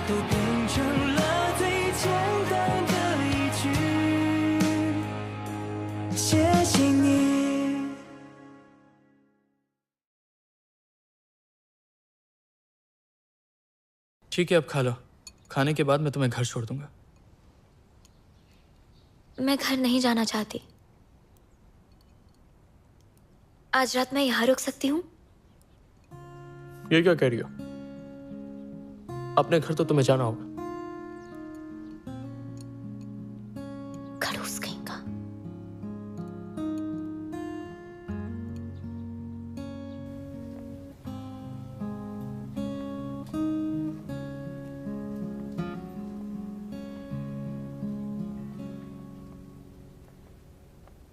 都变成了最简单的一句谢谢你。ठीक है, अब खा लो। खाने के बाद मैं तुम्हें घर छोड़ दूंगा। मैं घर नहीं जाना चाहती। आज रात मैं यहाँ रुक सकती हूँ? ये क्या कह रही हो? अपने घर तो तुम्हें जाना होगा। खड़ूस कहीं का।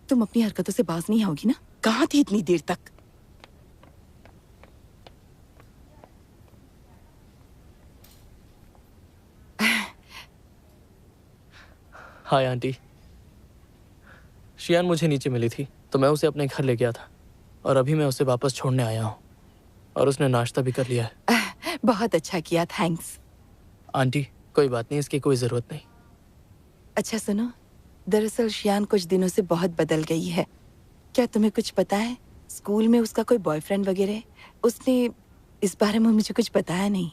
तुम अपनी हरकतों से बाज नहीं आओगी ना? कहाँ थी इतनी देर तक? Hi aunty. शियान मुझे नीचे मिली थी तो मैं उसे अपने घर ले गया था और अभी मैं उसे वापस छोड़ने आया हूँ और उसने नाश्ता भी कर लिया है। बहुत अच्छा किया, थैंक्स। आंटी कोई बात नहीं, इसकी कोई ज़रूरत नहीं। अच्छा सुनो, दरअसल शियान कुछ दिनों से बहुत बदल गई है। क्या तुम्हें कुछ पता है? स्कूल में उसका कोई बॉयफ्रेंड वगैरह? उसने इस बारे में मुझे कुछ बताया नहीं।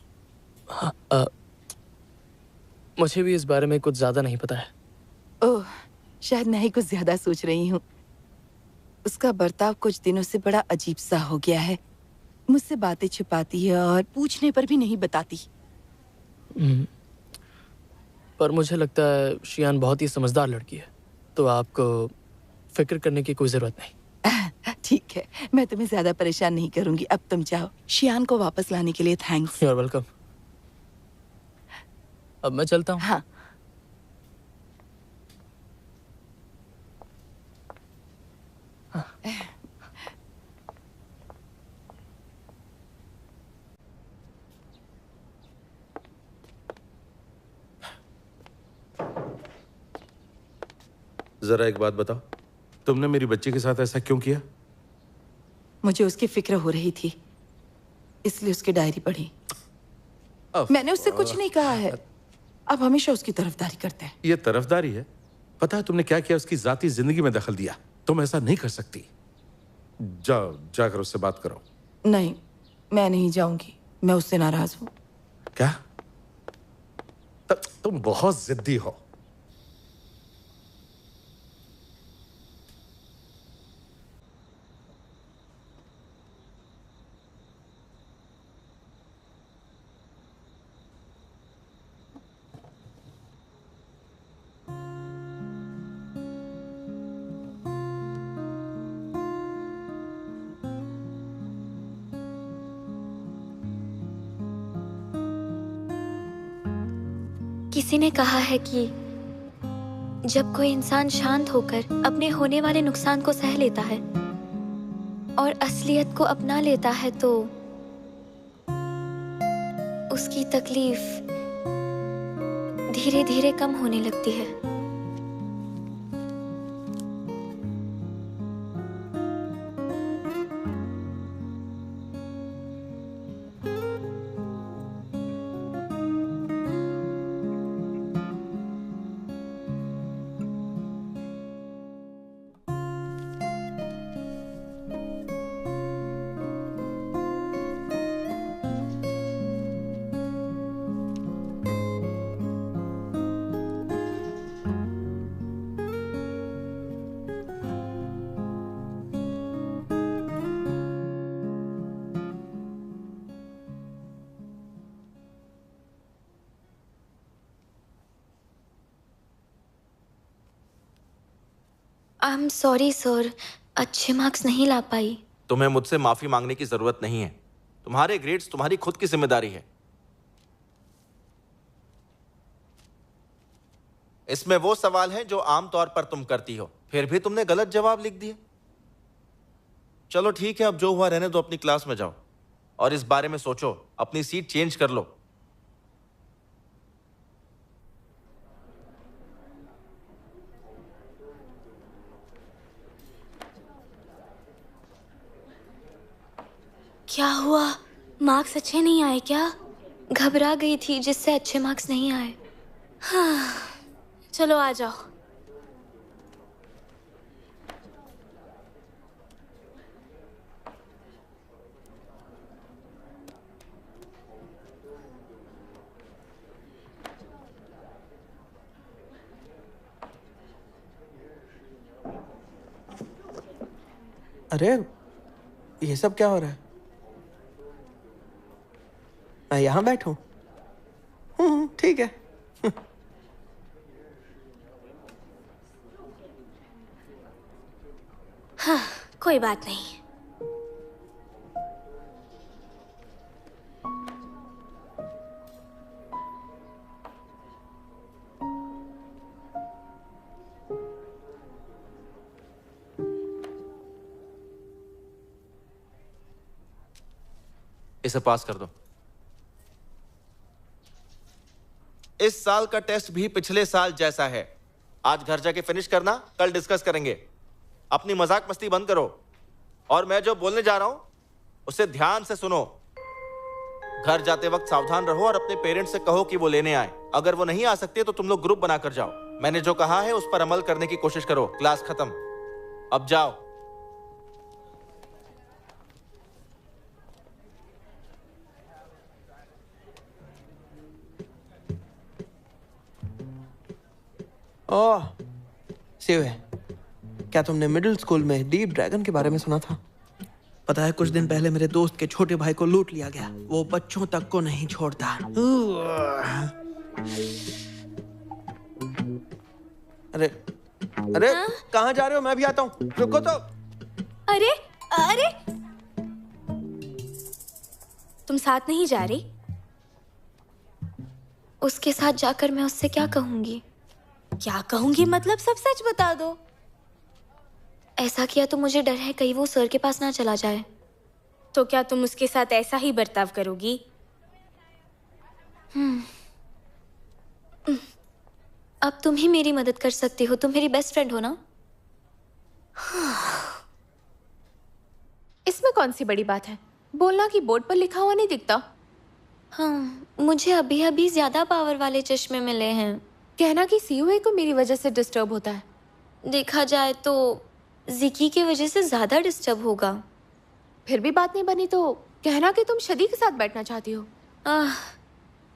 हाँ, मुझे भी इस बारे में कुछ ज़्यादा नहीं पता है। ओह, शायद मैं ही कुछ ज्यादा सोच रही हूँ। उसका बर्ताव कुछ दिनों से बड़ा अजीब सा हो गया है। मुझसे बातें छुपाती है और पूछने पर भी नहीं बताती। पर मुझे लगता है शियान बहुत ही समझदार लड़की है, तो आपको फिक्र करने की कोई ज़रूरत नहीं। ठीक है, मैं तुम्हें ज्यादा परेशान नहीं करूंगी। अब तुम जाओ। शियान को वापस लाने के लिए थैंक्स। You are welcome. अब मैं चलता हूँ। हाँ। जरा एक बात बताओ, तुमने मेरी बच्ची के साथ ऐसा क्यों किया? मुझे उसकी फिक्र हो रही थी, इसलिए उसकी डायरी पढ़ी। मैंने उससे कुछ नहीं कहा है। अब हमेशा उसकी तरफदारी करते हैं। ये तरफदारी है? पता है तुमने क्या किया? उसकी जाती जिंदगी में दखल दिया। तुम ऐसा नहीं कर सकती। जाओ, जाकर उससे बात करो। नहीं, मैं नहीं जाऊंगी। मैं उससे नाराज हूँ। क्या? तुम बहुत जिद्दी हो। किसी ने कहा है कि जब कोई इंसान शांत होकर अपने होने वाले नुकसान को सह लेता है और असलियत को अपना लेता है तो उसकी तकलीफ धीरे धीरे कम होने लगती है। आई एम सॉरी सर, अच्छे मार्क्स नहीं ला पाई। तुम्हें मुझसे माफी मांगने की जरूरत नहीं है। तुम्हारे ग्रेड्स तुम्हारी खुद की जिम्मेदारी है। इसमें वो सवाल है जो आमतौर पर तुम करती हो, फिर भी तुमने गलत जवाब लिख दिए। चलो ठीक है, अब जो हुआ रहने दो, अपनी क्लास में जाओ और इस बारे में सोचो। अपनी सीट चेंज कर लो। क्या हुआ? मार्क्स अच्छे नहीं आए क्या? घबरा गई थी जिससे अच्छे मार्क्स नहीं आए। हाँ, चलो आ जाओ। अरे ये सब क्या हो रहा है? मैं यहाँ बैठूं? ठीक है। हाँ, कोई बात नहीं। इसे पास कर दो। इस साल का टेस्ट भी पिछले साल जैसा है। आज घर जाके फिनिश करना, कल डिस्कस करेंगे। अपनी मजाक मस्ती बंद करो और मैं जो बोलने जा रहा हूं उसे ध्यान से सुनो। घर जाते वक्त सावधान रहो और अपने पेरेंट्स से कहो कि वो लेने आए। अगर वो नहीं आ सकते तो तुम लोग ग्रुप बनाकर जाओ। मैंने जो कहा है उस पर अमल करने की कोशिश करो। क्लास खत्म, अब जाओ। ओह शिवे, क्या तुमने मिडिल स्कूल में डीप ड्रैगन के बारे में सुना था? पता है कुछ दिन पहले मेरे दोस्त के छोटे भाई को लूट लिया गया। वो बच्चों तक को नहीं छोड़ता। अरे अरे कहाँ जा रहे हो? मैं भी आता हूँ, रुको तो। अरे अरे, तुम साथ नहीं जा रही? उसके साथ जाकर मैं उससे क्या कहूंगी? क्या कहूंगी मतलब? सब सच बता दो। ऐसा किया तो मुझे डर है कहीं वो सर के पास ना चला जाए। तो क्या तुम उसके साथ ऐसा ही बर्ताव करोगी? अब तुम ही मेरी मदद कर सकती हो, तुम मेरी बेस्ट फ्रेंड हो ना। इसमें कौन सी बड़ी बात है? बोलना कि बोर्ड पर लिखा हुआ नहीं दिखता। हाँ, मुझे अभी अभी ज्यादा पावर वाले चश्मे मिले हैं। कहना कि सीओए को मेरी वजह से डिस्टर्ब होता है। देखा जाए तो जिकी की वजह से ज्यादा डिस्टर्ब होगा। फिर भी बात नहीं बनी तो कहना कि तुम शदी के साथ बैठना चाहती हो।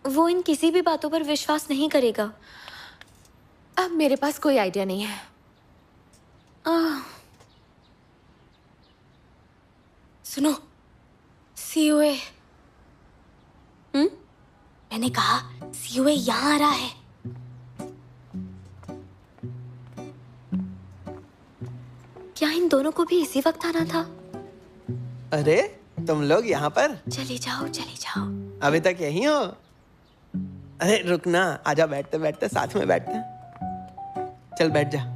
वो इन किसी भी बातों पर विश्वास नहीं करेगा। अब मेरे पास कोई आइडिया नहीं है। सुनो, सीओए। मैंने कहा सीओए यहाँ आ रहा है। क्या इन दोनों को भी इसी वक्त आना था? अरे तुम लोग यहाँ पर? चले जाओ चले जाओ। अभी तक यहीं हो? अरे रुकना, आजा, बैठते बैठते साथ में बैठते हैं। चल बैठ जा।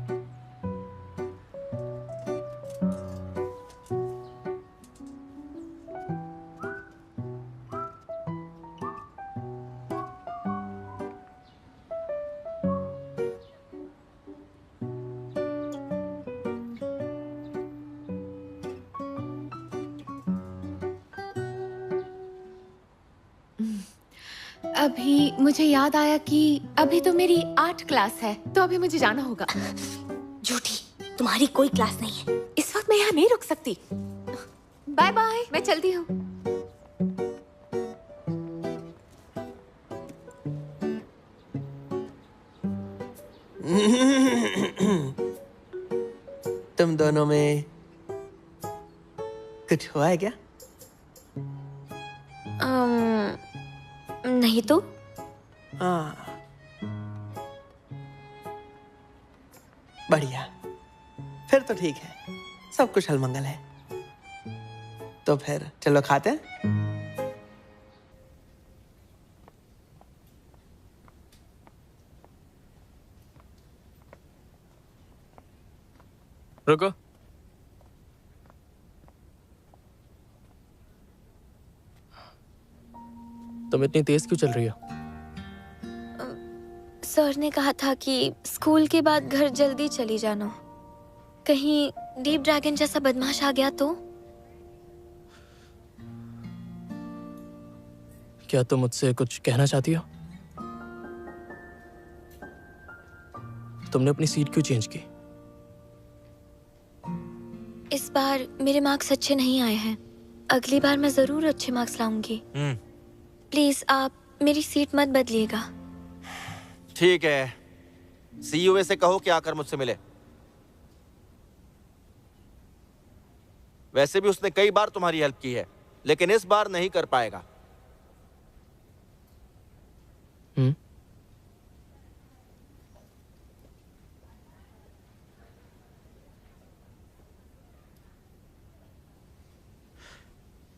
अभी मुझे याद आया कि अभी तो मेरी आर्ट क्लास है, तो अभी मुझे जाना होगा। झूठी, तुम्हारी कोई क्लास नहीं है। इस वक्त मैं यहाँ नहीं रुक सकती। बाय बाय, मैं चलती हूँ। तुम दोनों में कुछ हुआ है क्या? नहीं तो। हाँ, बढ़िया, फिर तो ठीक है, सब कुशल मंगल है। तो फिर चलो खाते हैं। रुको। तुम इतनी तेज क्यों चल रही हो? सर ने कहा था कि स्कूल के बाद घर जल्दी चली जाना। कहीं डीप ड्रैगन जैसा बदमाश आ गया तो? क्या तुम मुझसे कुछ कहना चाहती हो? तुमने अपनी सीट क्यों चेंज की? इस बार मेरे मार्क्स अच्छे नहीं आए हैं। अगली बार मैं जरूर अच्छे मार्क्स लाऊंगी। प्लीज आप मेरी सीट मत बदलिएगा। ठीक है, सीयूए से कहो कि आकर मुझसे मिले। वैसे भी उसने कई बार तुम्हारी हेल्प की है, लेकिन इस बार नहीं कर पाएगा।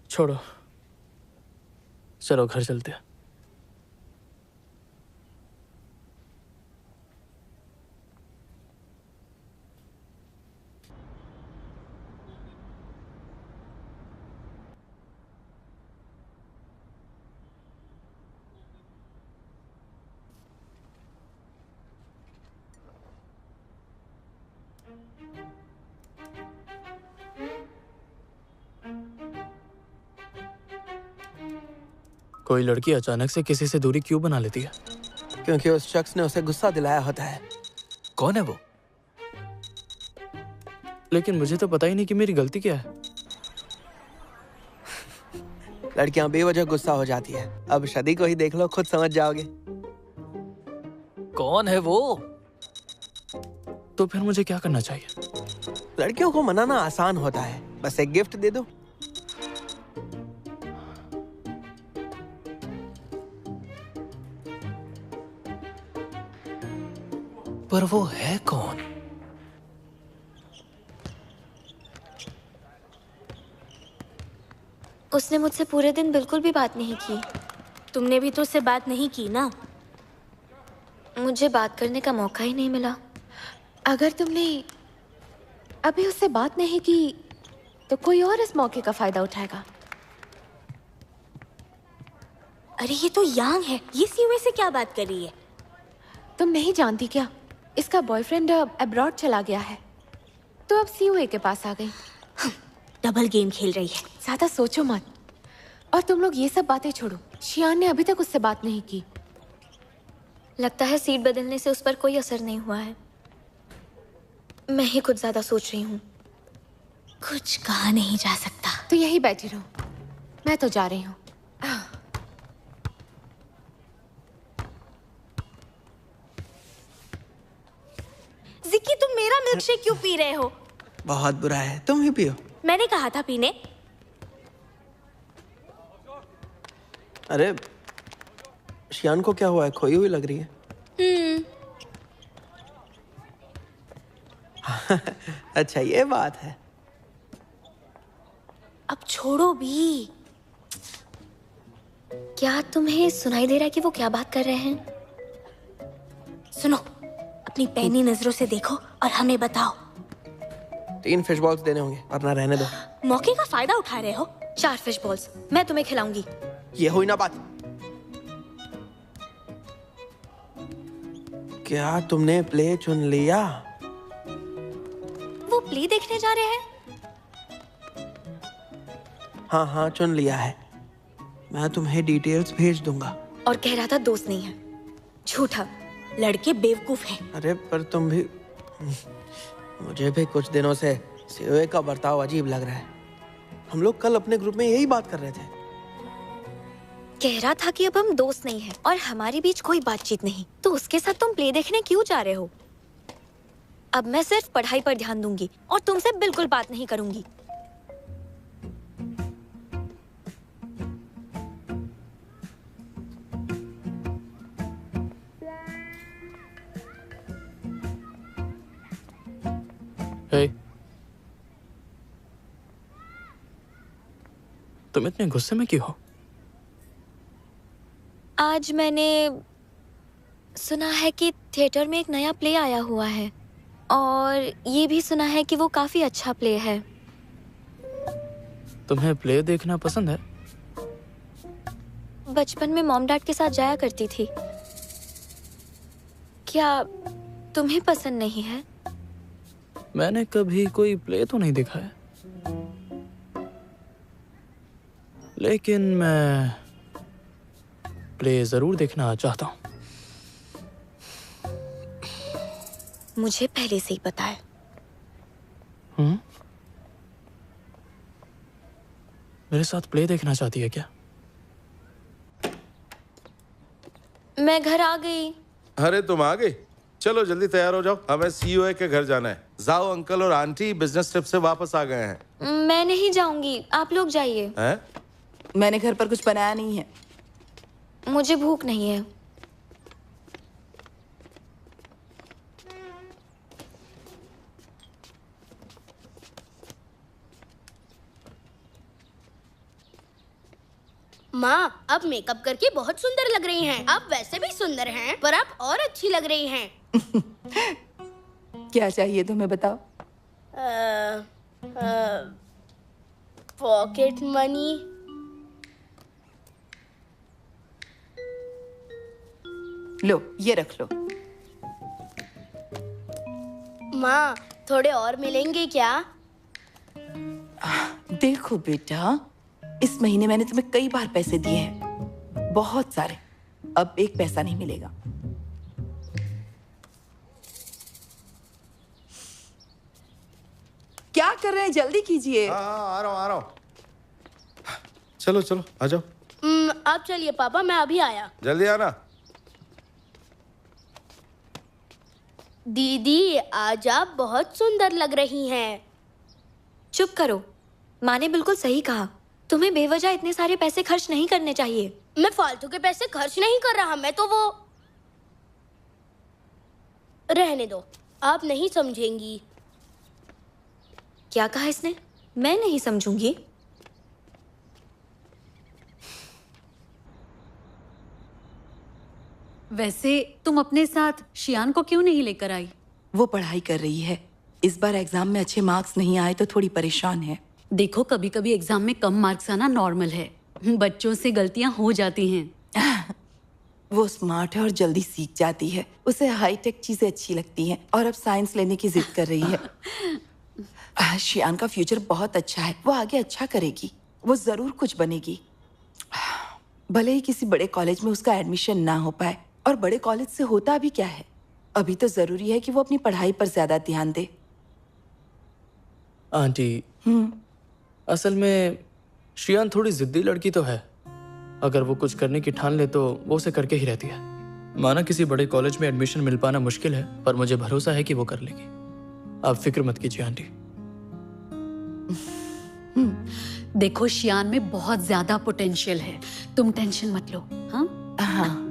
छोड़ो, चलो घर चलते हैं। कोई लड़की अचानक से किसी से दूरी क्यों बना लेती है? क्योंकि उस शख्स ने उसे गुस्सा दिलाया होता है। कौन है वो? लेकिन मुझे तो पता ही नहीं कि मेरी गलती क्या है। लड़कियां बेवजह गुस्सा हो जाती है। अब शादी को ही देख लो, खुद समझ जाओगे। कौन है वो? तो फिर मुझे क्या करना चाहिए? लड़कियों को मनाना आसान होता है, बस एक गिफ्ट दे दो। पर वो है कौन? उसने मुझसे पूरे दिन बिल्कुल भी बात नहीं की। तुमने भी तो उससे बात नहीं की ना? मुझे बात करने का मौका ही नहीं मिला। अगर तुमने अभी उससे बात नहीं की तो कोई और इस मौके का फायदा उठाएगा। अरे ये तो यांग है, ये सीयूए से क्या बात कर रही है? तुम नहीं जानती क्या? इसका बॉयफ्रेंड अब्रॉड चला गया है, तो अब सीयूए के पास आ गई। डबल गेम खेल रही है। ज्यादा सोचो मत। और तुम लोग ये सब बातें छोड़ो। शियान ने अभी तक उससे बात नहीं की। लगता है सीट बदलने से उस पर कोई असर नहीं हुआ है। मैं ही कुछ ज्यादा सोच रही हूँ। कुछ कहा नहीं जा सकता। तो यही बैठी रहो, मैं तो जा रही हूँ। जिक्की, तुम मेरा मिल्कशेक क्यों पी रहे हो? बहुत बुरा है, तुम ही पियो। मैंने कहा था पीने। अरे शियान को क्या हुआ है? खोई हुई लग रही है। अच्छा ये बात है। अब छोड़ो भी। क्या तुम्हें सुनाई दे रहा है कि वो क्या बात कर रहे हैं? सुनो, अपनी पैनी नजरों से देखो और हमें बताओ। 3 फिश बॉल्स देने होंगे, वरना रहने दो। मौके का फायदा उठा रहे हो? 4 फिश बॉल्स मैं तुम्हें खिलाऊंगी। ये हुई ना बात। क्या तुमने प्ले चुन लिया? वो प्ले देखने जा रहे हैं? हाँ हाँ चुन लिया है। मैं तुम्हें डिटेल्स भेज दूंगा। और कह रहा था दोस्त नहीं है। झूठा। लड़के बेवकूफ हैं। अरे पर तुम भी, मुझे भी कुछ दिनों से सीओए का बर्ताव अजीब लग रहा है। हम लोग कल अपने ग्रुप में यही बात कर रहे थे। कह रहा था कि अब हम दोस्त नहीं हैं और हमारे बीच कोई बातचीत नहीं, तो उसके साथ तुम प्ले देखने क्यों जा रहे हो? अब मैं सिर्फ पढ़ाई पर ध्यान दूंगी और तुमसे बिल्कुल बात नहीं करूंगी। हे, तुम इतने गुस्से में क्यों हो? आज मैंने सुना है कि थिएटर में एक नया प्ले आया हुआ है और ये भी सुना है कि वो काफी अच्छा प्ले है। तुम्हें प्ले देखना पसंद है? बचपन में मॉम डैड के साथ जाया करती थी। क्या तुम्हें पसंद नहीं है? मैंने कभी कोई प्ले तो नहीं देखा है, लेकिन मैं प्ले जरूर देखना चाहता हूँ। मुझे पहले से ही पता है। मेरे साथ प्ले देखना चाहती है क्या? मैं घर आ गई। अरे तुम आ गए, चलो जल्दी तैयार हो जाओ, हमें सीईओ के घर जाना है। जाओ, अंकल और आंटी बिजनेस ट्रिप से वापस आ गए हैं। मैं नहीं जाऊंगी, आप लोग जाइए। हैं? मैंने घर पर कुछ बनाया नहीं है। मुझे भूख नहीं है। माँ, अब मेकअप करके बहुत सुंदर लग रही हैं। आप वैसे भी सुंदर हैं, पर आप और अच्छी लग रही हैं। क्या चाहिए तुम्हें बताओ? Pocket money. लो, ये रख लो। माँ, थोड़े और मिलेंगे क्या? देखो बेटा, इस महीने मैंने तुम्हें कई बार पैसे दिए हैं, बहुत सारे। अब एक पैसा नहीं मिलेगा। क्या कर रहे हैं? जल्दी कीजिए। आ रहा हूँ। चलो चलो, आ जाओ। आप चलिए पापा, मैं अभी आया। जल्दी आना। दीदी, आज आप बहुत सुंदर लग रही हैं। चुप करो, माँ ने बिल्कुल सही कहा। तुम्हें बेवजह इतने सारे पैसे खर्च नहीं करने चाहिए। मैं फालतू के पैसे खर्च नहीं कर रहा, मैं तो वो रहने दो, आप नहीं समझेंगी। क्या कहा इसने? मैं नहीं समझूंगी। वैसे तुम अपने साथ शियान को क्यों नहीं लेकर आई? वो पढ़ाई कर रही है। इस बार एग्जाम में अच्छे मार्क्स नहीं आए तो थोड़ी परेशान है। देखो, कभी कभी एग्जाम में कम मार्क्स आना नॉर्मल है। बच्चों से गलतियां हो जाती हैं। वो स्मार्ट है और जल्दी सीख जाती है। उसे हाईटेक चीजें अच्छी लगती हैं और अब साइंस लेने की जिद कर रही है। शियान का फ्यूचर बहुत अच्छा है। वो आगे अच्छा करेगी। वो जरूर कुछ बनेगी। भले ही किसी बड़े कॉलेज में उसका एडमिशन ना हो पाए, और बड़े कॉलेज से होता भी क्या है। अभी तो जरूरी है कि वो अपनी पढ़ाई पर ज्यादा ध्यान दे। आंटी, असल में शियान थोड़ी जिद्दी लड़की तो है। अगर वो कुछ करने की ठान ले तो वो उसे करके ही रहती है। माना किसी बड़े कॉलेज में एडमिशन मिल पाना मुश्किल है, पर मुझे भरोसा है कि वो कर लेगी। आप फिक्र मत कीजिए आंटी। देखो, शियान में बहुत ज्यादा पोटेंशियल है, तुम टेंशन मत लो। हाँ?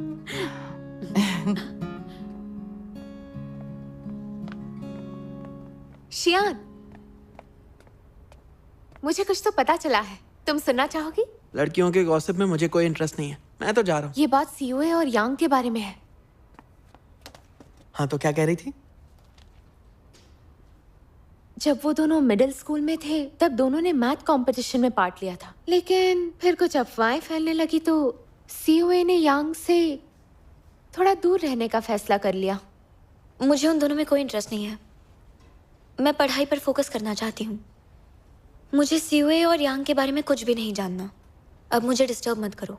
शियान, मुझे कुछ तो पता चला है, तुम सुनना चाहोगी? लड़कियों के गॉसिप में मुझे कोई इंटरेस्ट नहीं है, मैं तो जा रहा हूँ। ये बात सीओए और यांग के बारे में है। हाँ, तो क्या कह रही थी? जब वो दोनों मिडिल स्कूल में थे, तब दोनों ने मैथ कंपटीशन में पार्ट लिया था। लेकिन फिर कुछ अफवाहें फैलने लगी तो सीओए ने यांग से थोड़ा दूर रहने का फैसला कर लिया। मुझे उन दोनों में कोई इंटरेस्ट नहीं है। मैं पढ़ाई पर फोकस करना चाहती हूँ। मुझे सीओए और यांग के बारे में कुछ भी नहीं जानना। अब मुझे डिस्टर्ब मत करो।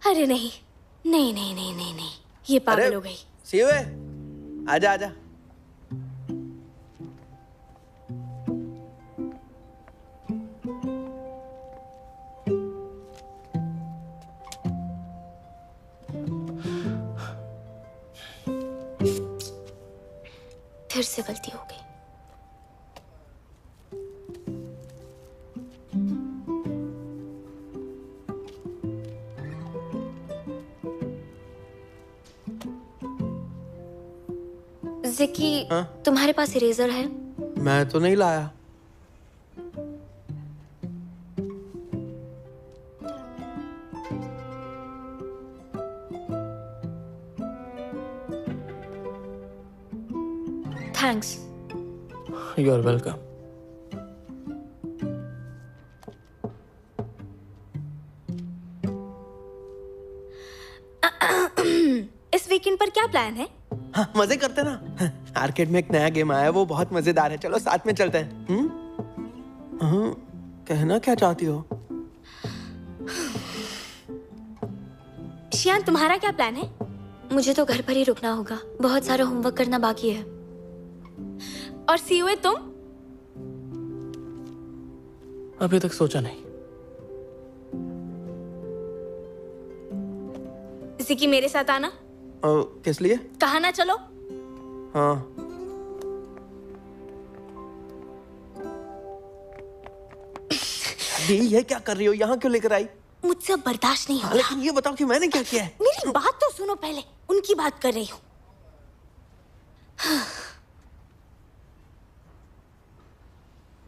अरे नहीं नहीं नहीं नहीं नहीं नहीं, ये पागल हो गई। सीओए, आजा आजा। फिर से गलती हो गई। जिकी, तुम्हारे पास इरेजर है? मैं तो नहीं लाया। थैंक्स। You are welcome. इस वीकेंड पर क्या प्लान है? हाँ, मजे करते ना। आर्केड में एक नया गेम आया है, वो बहुत मजेदार है। चलो साथ में चलते हैं। कहना क्या चाहती हो? शियान, तुम्हारा क्या प्लान है? मुझे तो घर पर ही रुकना होगा, बहुत सारा होमवर्क करना बाकी है। और सीओए तुम? अभी तक सोचा नहीं। जिकी मेरे साथ आना। किस लिए? कहा ना चलो। हाँ। ये क्या कर रही हो? यहाँ क्यों लेकर आई? मुझसे अब बर्दाश्त नहीं हो रहा। लेकिन ये बताओ कि मैंने क्या किया है? मेरी बात तो सुनो पहले, उनकी बात कर रही हूँ।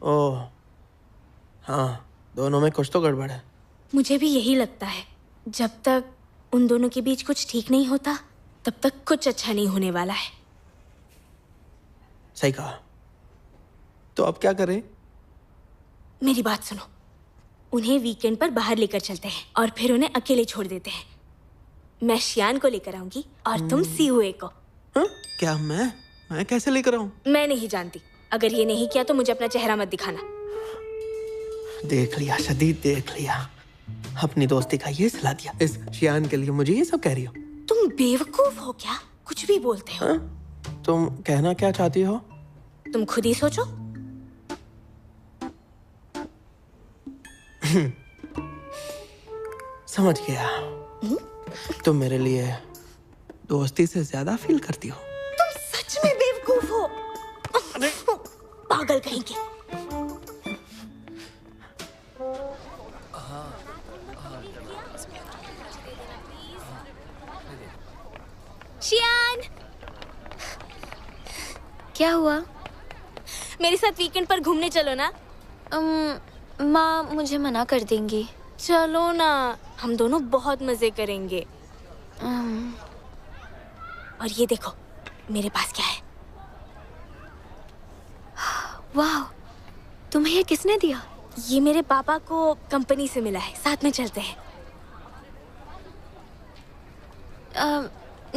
ओह हाँ, दोनों में कुछ तो गड़बड़ है। मुझे भी यही लगता है। जब तक उन दोनों के बीच कुछ ठीक नहीं होता, तब तक कुछ अच्छा नहीं होने वाला है। सही कहा। तो अब क्या करें? मेरी बात सुनो, उन्हें वीकेंड पर बाहर लेकर चलते हैं और फिर उन्हें अकेले छोड़ देते हैं। मैं शियान को लेकर आऊंगी और तुम सीओए को। हाँ? क्या मैं कैसे लेकर आऊं? मैं नहीं जानती। अगर ये नहीं किया तो मुझे अपना चेहरा मत दिखाना। देख लिया शदीद, देख लिया। अपनी दोस्ती का ये सिला दिया इस शियान के लिए। मुझे ये सब कह रही हो? तुम बेवकूफ हो क्या? कुछ भी बोलते हो। हाँ? तुम कहना क्या चाहती हो? तुम खुद ही सोचो। समझ गया। तुम मेरे लिए दोस्ती से ज्यादा फील करती हो। तुम सच में बेवकूफ हो। पागल कहीं के। शियान, क्या हुआ? मेरे साथ वीकेंड पर घूमने चलो ना। माँ मुझे मना कर देंगी। चलो ना, हम दोनों बहुत मजे करेंगे। और ये देखो मेरे पास क्या है। वाह, तुम्हें ये किसने दिया? ये मेरे पापा को कंपनी से मिला है। साथ में चलते हैं।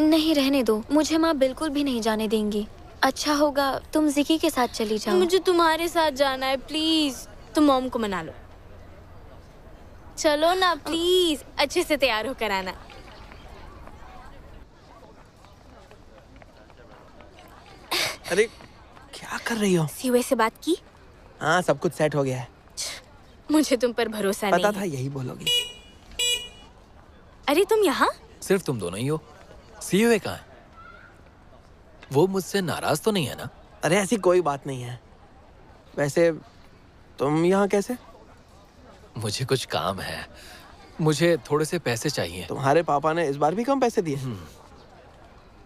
नहीं, रहने दो। मुझे माँ बिल्कुल भी नहीं जाने देंगी। अच्छा होगा तुम जिकी के साथ चली जाओ। मुझे तुम्हारे साथ जाना है, प्लीज। तुम मॉम को मना लो। चलो ना प्लीज, अच्छे से तैयार होकर आना। अरे क्या कर रही हो? सीओए से बात की? हाँ, सब कुछ सेट हो गया है। मुझे तुम पर भरोसा नहीं। पता था यही बोलोगी। अरे तुम यहाँ? सिर्फ तुम दोनों ही हो? सीओए कहाँ है? वो मुझसे नाराज तो नहीं है ना? अरे ऐसी कोई बात नहीं है। वैसे तुम यहाँ कैसे? मुझे कुछ काम है। मुझे थोड़े से पैसे चाहिए। तुम्हारे पापा ने इस बार भी कम पैसे दिए?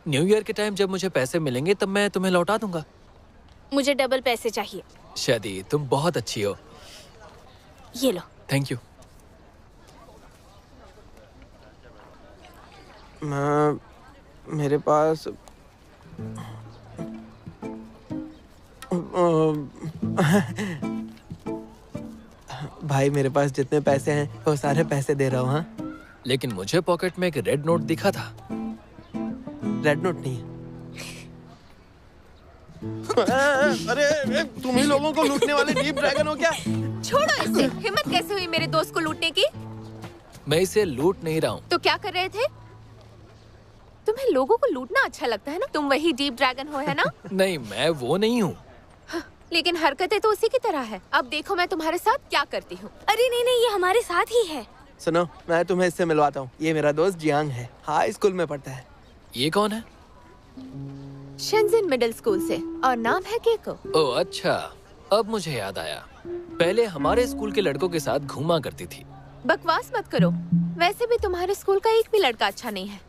न्यू ईयर के टाइम जब मुझे पैसे मिलेंगे तब मैं तुम्हें लौटा दूंगा। मुझे डबल पैसे चाहिए। शादी, तुम बहुत अच्छी हो। ये लो। Thank you. मेरे पास भाई, मेरे पास जितने पैसे हैं वो सारे पैसे दे रहा हूँ। हाँ, लेकिन मुझे पॉकेट में एक रेड नोट दिखा था। रेड नोट नहीं है। अरे तुम ही लोगों को लूटने वाले डीप ड्रैगन हो क्या? छोड़ो इसे। हिम्मत कैसे हुई मेरे दोस्त को लूटने की? मैं इसे लूट नहीं रहा हूँ। तो क्या कर रहे थे? तुम्हें लोगों को लूटना अच्छा लगता है ना? तुम वही डीप ड्रैगन हो, है ना? नहीं, मैं वो नहीं हूँ। लेकिन हरकतें तो उसी की तरह है। अब देखो मैं तुम्हारे साथ क्या करती हूँ। अरे नहीं नहीं, ये हमारे साथ ही है। सुनो, मैं तुम्हें इससे मिलवाता हूँ। ये मेरा दोस्त जियांग है, हाई स्कूल में पढ़ता है। ये कौन है? शेंजिन मिडिल स्कूल से, और नाम है केको। ओह अच्छा, अब मुझे याद आया। पहले हमारे स्कूल के लड़कों के साथ घूमा करती थी। बकवास मत करो। वैसे भी तुम्हारे स्कूल का एक भी लड़का अच्छा नहीं है।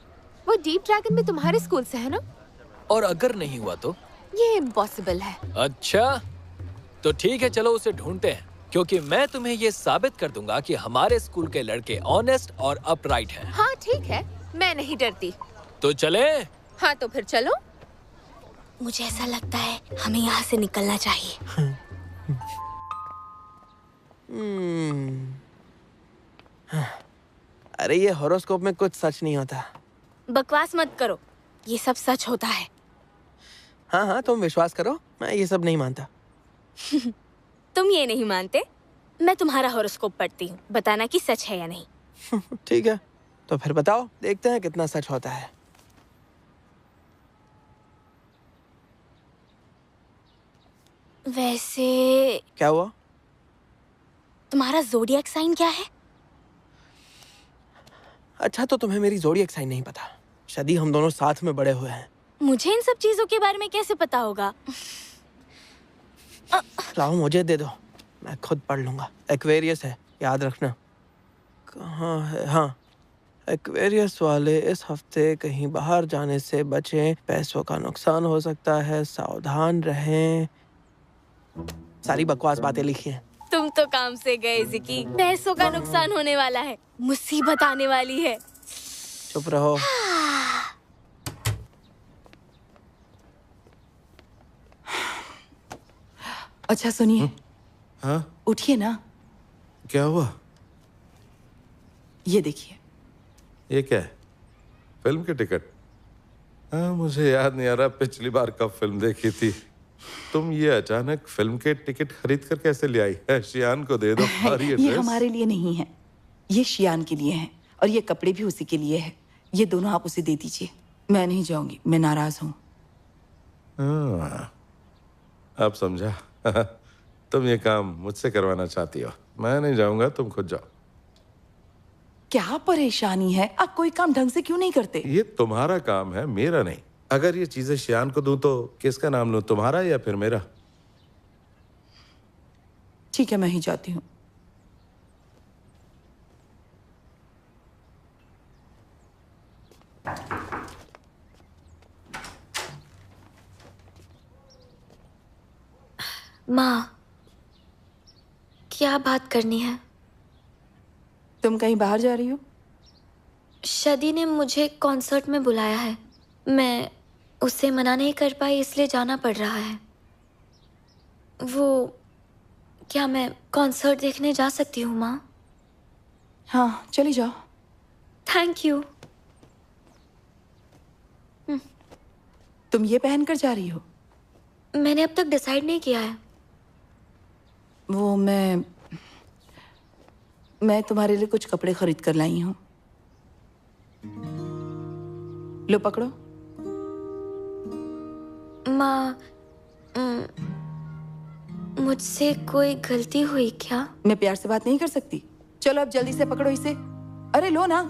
वो डीप ड्रैगन भी तुम्हारे स्कूल से है ना? और अगर नहीं हुआ तो? ये इम्पॉसिबल है। अच्छा, तो ठीक है, चलो उसे ढूंढते हैं। क्योंकि मैं तुम्हें ये साबित कर दूंगा कि हमारे स्कूल के लड़के ऑनेस्ट और अपराइट हैं। हाँ ठीक है, मैं नहीं डरती। तो चले? हाँ तो फिर चलो। मुझे ऐसा लगता है हमें यहाँ से निकलना चाहिए। अरे ये हॉरोस्कोप में कुछ सच नहीं होता। बकवास मत करो, ये सब सच होता है। हाँ हाँ, तुम विश्वास करो, मैं ये सब नहीं मानता। तुम ये नहीं मानते? मैं तुम्हारा हॉरोस्कोप पढ़ती हूँ, बताना कि सच है या नहीं। ठीक है, तो फिर बताओ, देखते हैं कितना सच होता है। वैसे क्या हुआ? तुम्हारा ज़ोडिएक साइन क्या है? अच्छा, तो तुम्हें मेरी ज़ोडिएक साइन नहीं पता। शादी हम दोनों साथ में बड़े हुए हैं। मुझे इन सब चीजों के बारे में कैसे पता होगा? लाओ मुझे दे दो, मैं खुद पढ़ लूंगा। एक्वेरियस है, याद रखना। कहाँ है? हाँ, एक्वेरियस वाले इस हफ्ते कहीं बाहर जाने से बचें, पैसों का नुकसान हो सकता है, सावधान रहें। सारी बकवास बातें लिखी हैं। तुम तो काम से गए जिकी। पैसों का नुकसान होने वाला है, मुसीबत आने वाली है। चुप रहो। अच्छा सुनिए। हाँ? उठिए ना। क्या हुआ? ये देखिए। ये क्या है? फिल्म के टिकट? हाँ, मुझे याद नहीं आ रहा पिछली बार कब फिल्म देखी थी। तुम ये अचानक फिल्म के टिकट खरीद कर कैसे ले आई है? शियान को दे दो। और ये ये हमारे लिए नहीं है, ये शियान के लिए है, और ये कपड़े भी उसी के लिए है। ये दोनों आप उसे दे दीजिए। मैं नहीं जाऊंगी, मैं नाराज हूँ। हाँ, अब समझा। तुम ये काम मुझसे करवाना चाहती हो। मैं नहीं जाऊंगा, तुम खुद जाओ। क्या परेशानी है? आप कोई काम ढंग से क्यों नहीं करते? ये तुम्हारा काम है, मेरा नहीं। अगर ये चीजें शियान को दूं तो किसका नाम लूं, तुम्हारा या फिर मेरा? ठीक है, मैं ही जाती हूँ। माँ, क्या बात करनी है? तुम कहीं बाहर जा रही हो? शादी ने मुझे कॉन्सर्ट में बुलाया है। मैं उसे मना नहीं कर पाई, इसलिए जाना पड़ रहा है। क्या मैं कॉन्सर्ट देखने जा सकती हूँ माँ? हाँ, चली जाओ। Thank you. तुम ये पहनकर जा रही हो? मैंने अब तक डिसाइड नहीं किया है। वो मैं तुम्हारे लिए कुछ कपड़े खरीद कर लाई हूँ। लो पकड़ो। माँ, मुझसे कोई गलती हुई क्या? मैं प्यार से बात नहीं कर सकती? चलो अब जल्दी से पकड़ो इसे। अरे लो ना।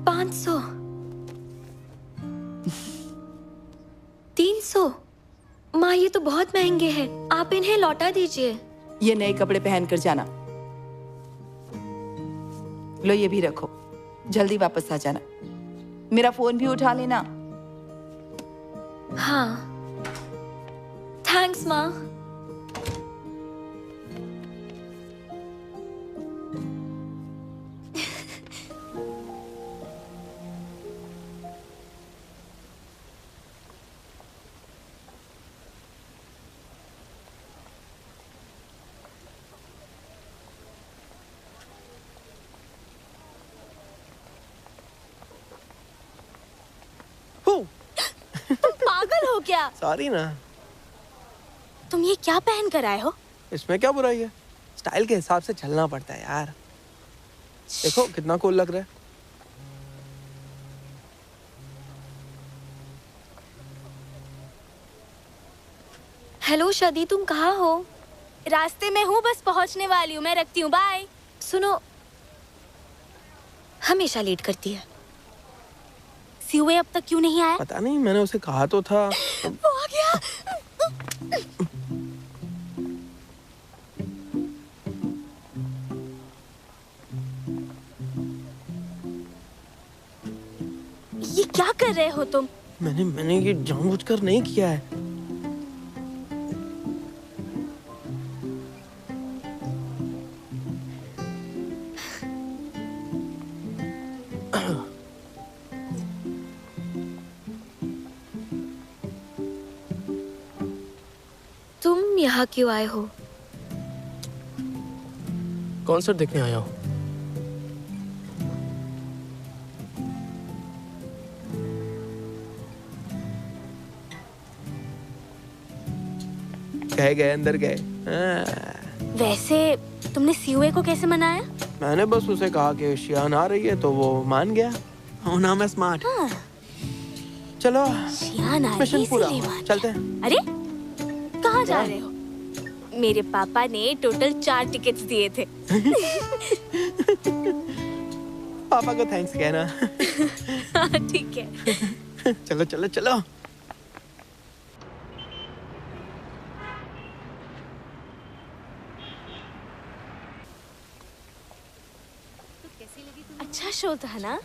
$500, $300। माँ, ये तो बहुत महंगे हैं। आप इन्हें लौटा दीजिए। ये नए कपड़े पहनकर जाना। लो ये भी रखो, जल्दी वापस आ जाना। मेरा फोन भी उठा लेना। हाँ, थैंक्स माँ। तुम पागल हो क्या? सॉरी ना। तुम ये क्या पहन कर आए हो? इसमें क्या बुराई है? स्टाइल के हिसाब से चलना पड़ता है यार। देखो कितना कूल लग रहा है। हेलो शादी, तुम कहाँ हो? रास्ते में हूँ, बस पहुँचने वाली हूँ। मैं रखती हूँ, बाय। सुनो, हमेशा लेट करती है। सीओए अब तक क्यों नहीं आया? पता नहीं, मैंने उसे कहा तो था। वो आ गया। ये क्या कर रहे हो तुम? मैंने ये जानबूझकर नहीं किया है। तुम यहाँ क्यों आए हो? कॉन्सर्ट देखने आया हूँ। गए अंदर गए। वैसे तुमने सीओए को कैसे मनाया? मैंने बस उसे कहा कि शियान आ रही है तो वो मान गया। हो ना मैं स्मार्ट। चलो शियान आ रही मिशन है पूरा इसीलिए हुआ। मान चलते हैं। गया। अरे कहाँ जा रहे हो? मेरे पापा ने टोटल 4 टिकट्स दिए थे। पापा को थैंक्स कहना। ठीक है। चलो चलो चलो। अच्छा शो था ना?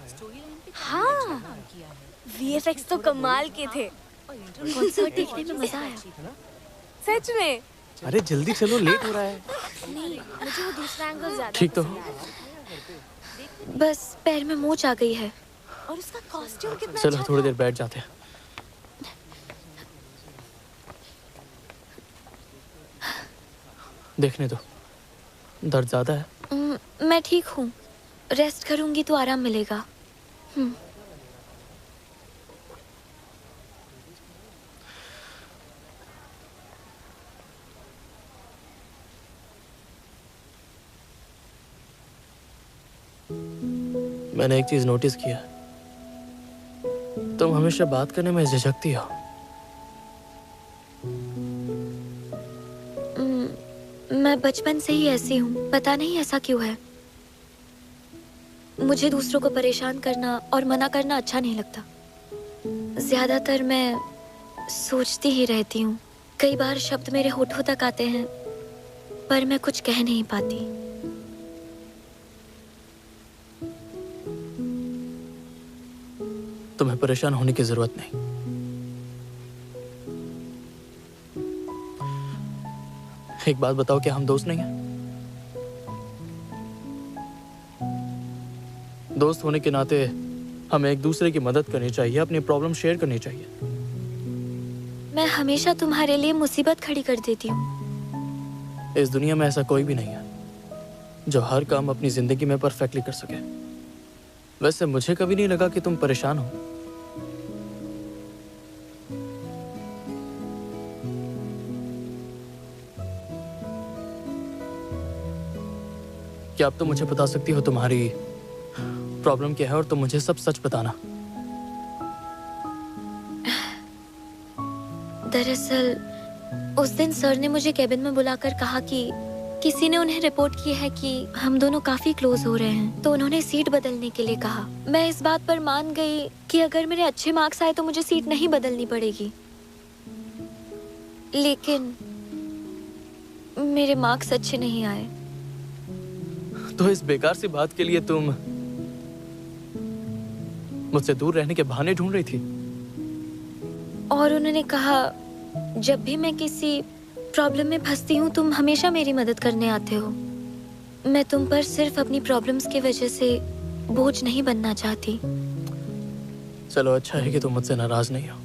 हाँ, वीएफएक्स तो कमाल के थे। कॉन्सर्ट देखने में मजा आया। सच में? अरे जल्दी चलो, लेट हो रहा है। नहीं, मुझे वो दूसरा एंगल ज्यादा ठीक तो पसंद हो। आया। बस पैर में मोच आ गई है। और उसका कॉस्ट्यूम कितना चलो अच्छा थोड़ी था। देर बैठ जाते हैं। देखने दो, दर्द ज्यादा है? मैं ठीक हूँ। रेस्ट करूंगी तो आराम मिलेगा। मैंने एक चीज नोटिस किया, तुम हमेशा बात करने में झिझकती हो। मैं बचपन से ही ऐसी हूँ, पता नहीं ऐसा क्यों है। मुझे दूसरों को परेशान करना और मना करना अच्छा नहीं लगता। ज्यादातर मैं सोचती ही रहती हूँ। कई बार शब्द मेरे होठों तक आते हैं, पर मैं कुछ कह नहीं पाती। तुम्हें परेशान होने की जरूरत नहीं। एक बात बताओ, क्या हम दोस्त नहीं हैं? दोस्त होने के नाते हमें एक दूसरे की मदद करनी चाहिए, अपनी प्रॉब्लम शेयर करनी चाहिए। मैं हमेशा तुम्हारे लिए मुसीबत खड़ी कर देती हूँ। इस दुनिया में ऐसा कोई भी नहीं है जो हर काम अपनी जिंदगी में परफेक्टली कर सके। वैसे मुझे कभी नहीं लगा कि तुम परेशान हो। क्या अब तो मुझे बता सकती हो तुम्हारी प्रॉब्लम क्या है, और तुम मुझे सब सच बताना। दरअसल उस दिन सर ने मुझे केबिन में बुलाकर कहा कि किसी ने उन्हें रिपोर्ट की है कि हम दोनों काफी क्लोज हो रहे हैं, तो उन्होंने सीट बदलने के लिए कहा। मैं इस बात पर मान गई कि अगर मेरे अच्छे मार्क्स आए तो मुझे सीट नहीं बदलनी पड़ेगी, लेकिन मेरे मार्क्स अच्छे नहीं आए। तो इस बेकार सी बात के लिए तुम मुझसे दूर रहने के बहाने ढूंढ रही थी? और उन्होंने कहा जब भी मैं किसी प्रॉब्लम में फंसती हूँ तुम हमेशा मेरी मदद करने आते हो। मैं तुम पर सिर्फ अपनी प्रॉब्लम्स की वजह से बोझ नहीं बनना चाहती। चलो अच्छा है कि तुम मुझसे नाराज नहीं हो।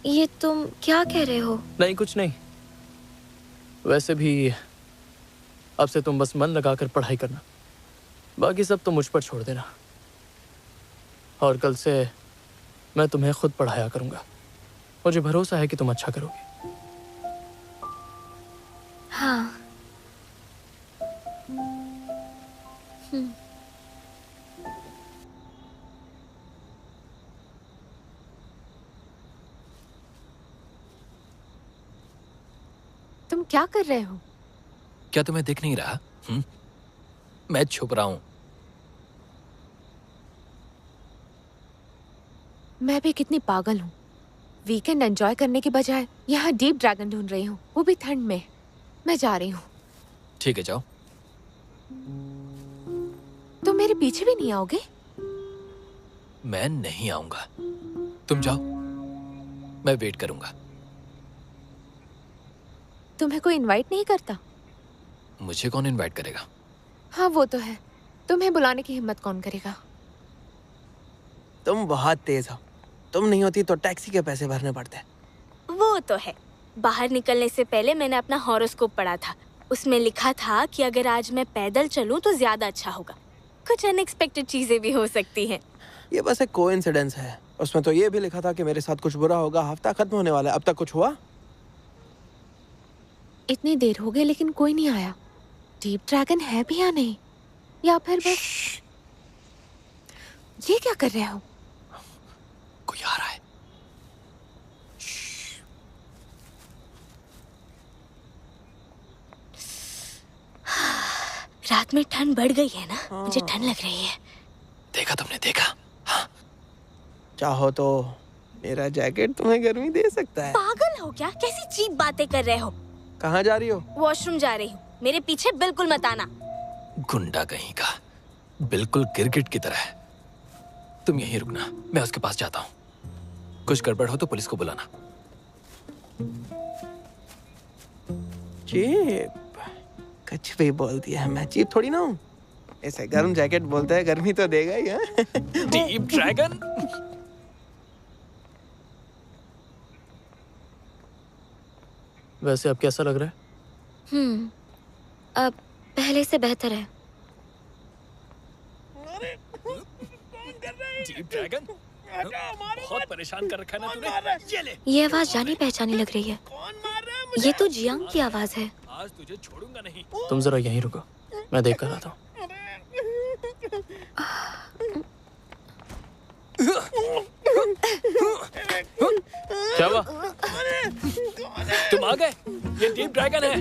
ये तुम क्या कह रहे हो? नहीं कुछ नहीं। वैसे भी अब से तुम बस मन लगाकर पढ़ाई करना, बाकी सब तो मुझ पर छोड़ देना। और कल से मैं तुम्हें खुद पढ़ाया करूंगा। मुझे भरोसा है कि तुम अच्छा करोगे। हाँ। तुम क्या कर रहे हो? क्या तुम्हें दिख नहीं रहा? मैं छुप रहा हूं। मैं भी कितनी पागल हूँ। वीकेंड एंजॉय करने के बजाय यहाँ डीप ड्रैगन ढूंढ रही हूँ, वो भी ठंड में। मैं जा रही हूँ। ठीक है जाओ। तुम मेरे पीछे भी नहीं आओगे? मैं नहीं आऊंगा, तुम जाओ, मैं वेट करूंगा। तुम्हें कोई इनवाइट नहीं करता? मुझे कौन इनवाइट करेगा? हाँ वो तो है, तुम्हें बुलाने की हिम्मत कौन करेगा? तुम बहुत तेज हो। तुम नहीं होती तो टैक्सी के पैसे भरने पड़ते। वो तो है। बाहर निकलने से पहले मैंने अपना हॉरोस्कोप पढ़ा था। उसमें लिखा था कि अगर आज मैं पैदल चलूं तो ज्यादा अच्छा होगा। कुछ अनएक्सपेक्टेड चीजें भी हो सकती हैं। ये बस एक कोइंसिडेंस है। उसमें तो ये भी लिखा था कि मेरे साथ कुछ बुरा होगा, हफ्ता खत्म होने वाला है। अब तक कुछ हुआ? इतनी देर हो गई लेकिन कोई नहीं आया। डीप ड्रैगन है भी या नहीं, या फिर बस ये क्या कर रहे हो? कोई आ रहा है। रात में ठंड बढ़ गई है ना, मुझे ठंड लग रही है। देखा तुमने, देखा? हाँ। चाहो तो मेरा जैकेट तुम्हें गर्मी दे सकता है। पागल हो क्या? कैसी चीप बातें कर रहे हो? कहाँ जा रही हो? वॉशरूम जा रही हूँ, मेरे पीछे बिल्कुल मत आना। गुंडा कहीं का, बिल्कुल गिरगिट की तरह। तुम यहीं रुकना, मैं उसके पास जाता हूँ। कुछ गड़बड़ हो तो पुलिस को बुलाना। चीप, कुछ भी बोल दिया। मैं चीप थोड़ी ना हूँ। ऐसे गर्म जैकेट बोलता है, गर्मी तो देगा ही। Deep dragon. वैसे अब कैसा लग रहा है? अब पहले से बेहतर है। डीप ड्रैगन, बहुत परेशान कर रखा है ना तूने। ये ले। ये आवाज जानी पहचानी लग रही है। ये तो जियांग की आवाज है। आज तुझे छोड़ूंगा नहीं। तुम जरा यहीं रुको, मैं देख कर आता हूँ। क्या हुआ? तुम आ गए? ये डीप ड्रैगन है,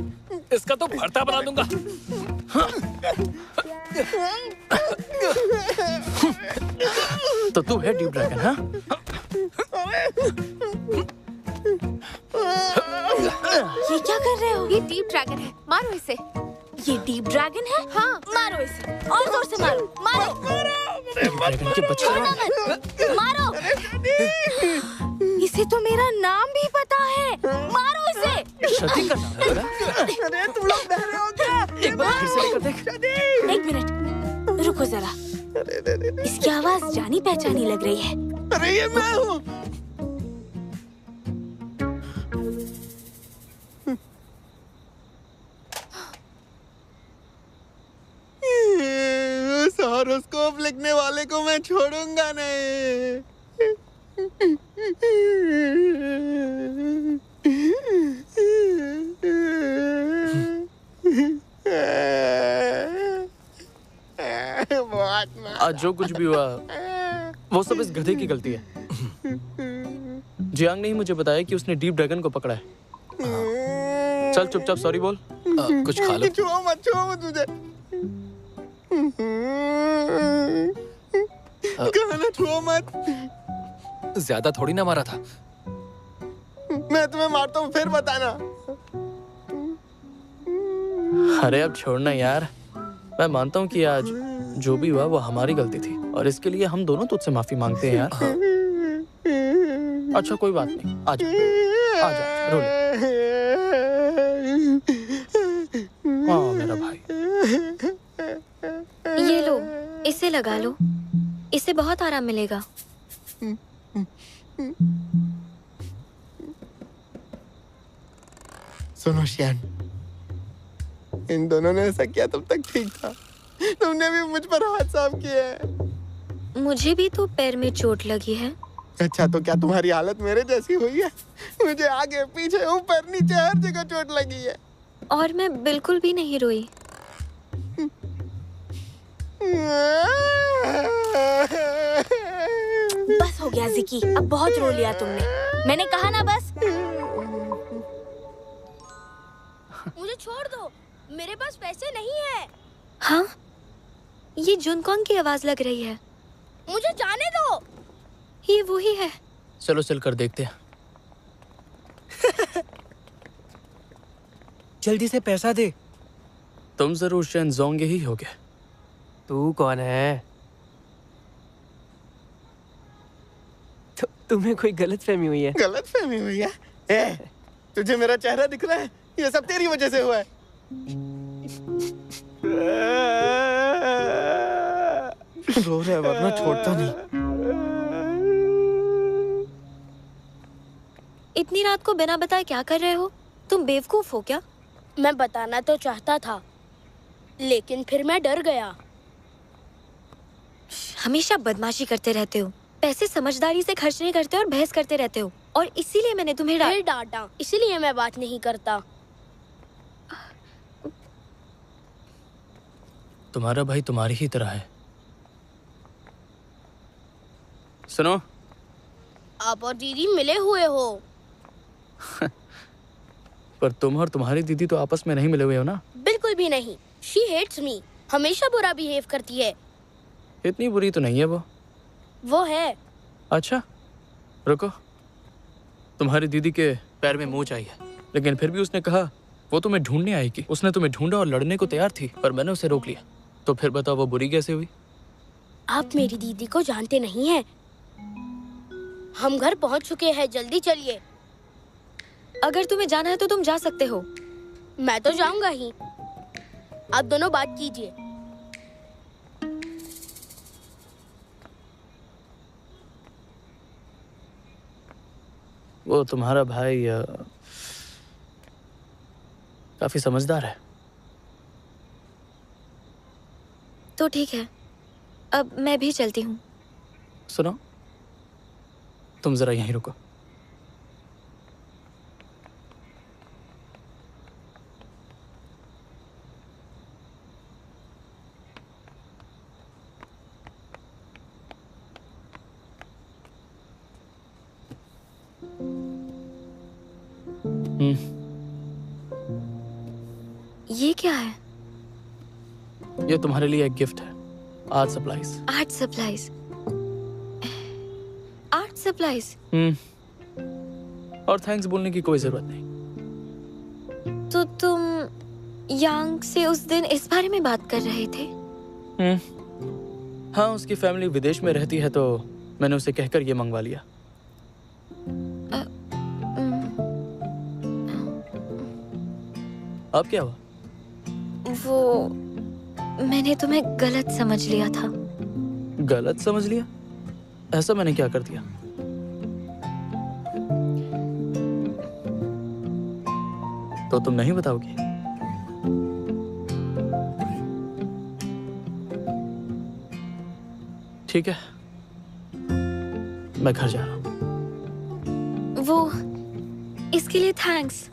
इसका तो भरता बना दूंगा। तो तू है डीप ड्रैगन? हाँ, ये क्या कर रहे हो? ये डीप ड्रैगन है, मारो इसे। ये डीप ड्रैगन है? हाँ, मारो इसे, और जोर से मारो, मारो। डीप ड्रैगन के बच्चे। छोड़ना मत, मारो। इसे तो मेरा नाम भी पता है। मारो इसे। शती का नाम है ना? अरे तुम लोग बह रहे हो क्या? एक बार फिर से लेकर देख। एक मिनट, रुको जरा। इसकी आवाज जानी पहचानी लग रही है। अरे ये मैं हूँ। उस हॉरोस्कोप लिखने वाले को मैं छोड़ूंगा नहीं। आज जो कुछ भी हुआ वो सब इस गधे की गलती है। जियांग ने ही मुझे बताया कि उसने डीप ड्रैगन को पकड़ा है। चल चुपचाप सॉरी बोल। कुछ खा लो। छुओ मत मुझे। कहना छुओ मत। ज्यादा थोड़ी ना मारा था। मैं तुम्हें मारता हूँ फिर बताना। अरे अब छोड़ना यार, मैं मानता हूँ कि आज जो भी हुआ वो हमारी गलती थी और इसके लिए हम दोनों तुझसे माफी मांगते हैं यार। अच्छा कोई बात नहीं, आजा आजा, रो ले। हाँ मेरा भाई। ये लो, इसे लगा लो, इससे बहुत आराम मिलेगा। सुनो शियान, इन दोनों ने ऐसा किया तब तक ठीक था। तुमने भी मुझ पर हाथ साफ किया है। मुझे भी तो पैर में चोट लगी है। अच्छा तो क्या तुम्हारी हालत मेरे जैसी हुई है? मुझे आगे पीछे ऊपर नीचे हर जगह चोट लगी है। और मैं बिल्कुल भी नहीं रोई। बस हो गया जिकी, अब बहुत रो लिया तुमने। मैंने कहा ना बस। मुझे छोड़ दो, मेरे पास पैसे नहीं है। हाँ, ये जुनकोंग की आवाज लग रही है। मुझे जाने दो। ये वही है। चलो चल कर देखते हैं। जल्दी से पैसा दे। तुम जरूर शेनजोंग ही होगे। तू कौन है? तुम्हें कोई गलतफहमी हुई है? गलतफहमी हुई है? ए, तुझे मेरा चेहरा दिख रहा है? ये सब तेरी वजह से हुआ है। रो रहा है वरना छोड़ता नहीं। इतनी रात को बिना बताए क्या कर रहे हो? तुम बेवकूफ हो क्या? मैं बताना तो चाहता था, लेकिन फिर मैं डर गया। हमेशा बदमाशी करते रहते हो, पैसे समझदारी से खर्च नहीं करते और बहस करते रहते हो, और इसीलिए मैंने तुम्हें फिर डांटा, इसीलिए मैं बात नहीं करता। तुम्हारा भाई तुम्हारी ही तरह है। सुनो, आप और दीदी मिले हुए हो। पर तुम और तुम्हारी दीदी तो आपस में नहीं मिले हुए हो ना? बिल्कुल भी नहीं। शी हेट्स मी, हमेशा बुरा बिहेव करती है। इतनी बुरी तो नहीं है वो है। अच्छा रुको, तुम्हारी दीदी के पैर में मोच आई है, लेकिन फिर भी उसने कहा वो तुम्हें ढूंढने आएगी। उसने तुम्हें ढूंढा और लड़ने को तैयार थी, पर मैंने उसे रोक लिया। तो फिर बताओ वो बुरी कैसे हुई? आप मेरी दीदी को जानते नहीं हैं। हम घर पहुंच चुके हैं, जल्दी चलिए। अगर तुम्हें जाना है तो तुम जा सकते हो। मैं तो जाऊंगा ही। आप दोनों बात कीजिए। वो तुम्हारा भाई काफी समझदार है। तो ठीक है, अब मैं भी चलती हूँ। सुनो, तुम जरा यहीं रुको। ये क्या है? ये तुम्हारे लिए एक गिफ्ट है। Art supplies. Art supplies? Art supplies? और थैंक्स बोलने की कोई जरूरत नहीं। तो तुम यांग से उस दिन इस बारे में बात कर रहे थे? हाँ, उसकी फैमिली विदेश में रहती है तो मैंने उसे कहकर ये मंगवा लिया। अब क्या हुआ? वो मैंने तुम्हें गलत समझ लिया था। गलत समझ लिया? ऐसा मैंने क्या कर दिया? तो तुम नहीं बताओगी? ठीक है, मैं घर जा रहा हूँ। वो इसके लिए थैंक्स।